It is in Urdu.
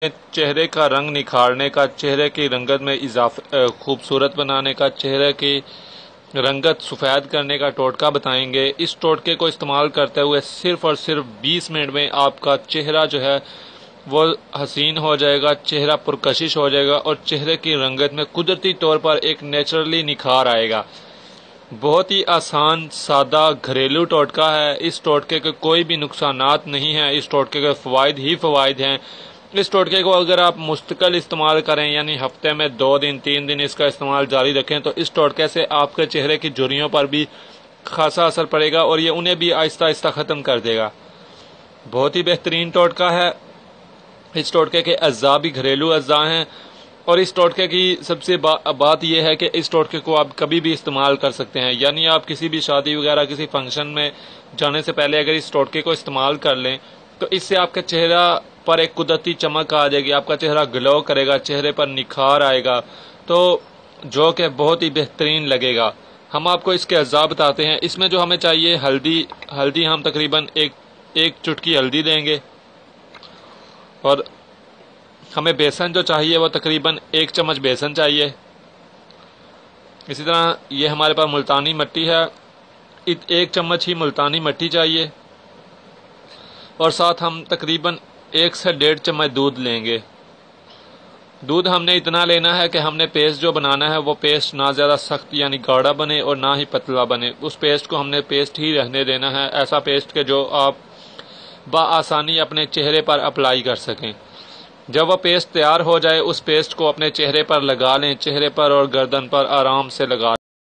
چہرے کا رنگ نکھارنے کا، چہرے کی رنگت میں خوبصورت بنانے کا، چہرے کی رنگت سفید کرنے کا ٹوٹکا بتائیں گے۔ اس ٹوٹکے کو استعمال کرتے ہوئے صرف اور صرف 20 منٹ میں آپ کا چہرہ جو ہے وہ حسین ہو جائے گا، چہرہ پرکشش ہو جائے گا اور چہرے کی رنگت میں قدرتی طور پر ایک نیچرلی نکھار آئے گا۔ بہت ہی آسان سادہ گھریلو ٹوٹکا ہے۔ اس ٹوٹکے کے کوئی بھی نقصانات نہیں ہیں، اس ٹوٹکے کے فوائد ہی فوائد ہیں۔ اس ٹوٹکے کو اگر آپ مستقل استعمال کریں، یعنی ہفتے میں 2 دن 3 دن اس کا استعمال جاری رکھیں، تو اس ٹوٹکے سے آپ کے چہرے کی جھریوں پر بھی خاصا اثر پڑے گا اور یہ انہیں بھی آہستہ آہستہ ختم کر دے گا۔ بہت ہی بہترین ٹوٹکا ہے۔ اس ٹوٹکے کے اجزاء بھی گھریلو اجزاء ہیں اور اس ٹوٹکے کی سب سے بات یہ ہے کہ اس ٹوٹکے کو آپ کبھی بھی استعمال کر سکتے ہیں، یعنی آپ کسی بھی شادی وغیرہ کسی فنکشن میں جانے سے پہلے اگر اس ٹوٹکے کو استعمال کر لیں تو اس سے آپ کا چہرہ پر ایک قدرتی چمک آ جائے گی، آپ کا چہرہ گلو کرے گا، چہرے پر نکھار آئے گا، تو جو کہ بہت ہی بہترین لگے گا۔ ہم آپ کو اس کے اجزاء بتاتے ہیں۔ اس میں جو ہمیں چاہیے ہلدی ہم تقریباً ایک چٹکی ہلدی دیں گے، اور ہمیں بیسن جو چاہیے وہ تقریباً 1 چمچ بیسن چاہیے۔ اسی طرح یہ ہمارے پاس ملتانی مٹی ہے، 1 چمچ ہی ملتانی مٹی چاہیے، اور ساتھ ہم تقریباً 1 سے 1.5 چمچ دودھ لیں گے۔ دودھ ہم نے اتنا لینا ہے کہ ہم نے پیسٹ جو بنانا ہے وہ پیسٹ نہ زیادہ سخت یعنی گاڑھا بنے اور نہ ہی پتلا بنے، اس پیسٹ کو ہم نے پیسٹ ہی رہنے دینا ہے، ایسا پیسٹ کہ جو آپ بآسانی اپنے چہرے پر اپلائی کر سکیں۔ جب وہ پیسٹ تیار ہو جائے اس پیسٹ کو اپنے چہرے پر لگا لیں، چہرے پر اور گردن پر آرام سے لگا لیں۔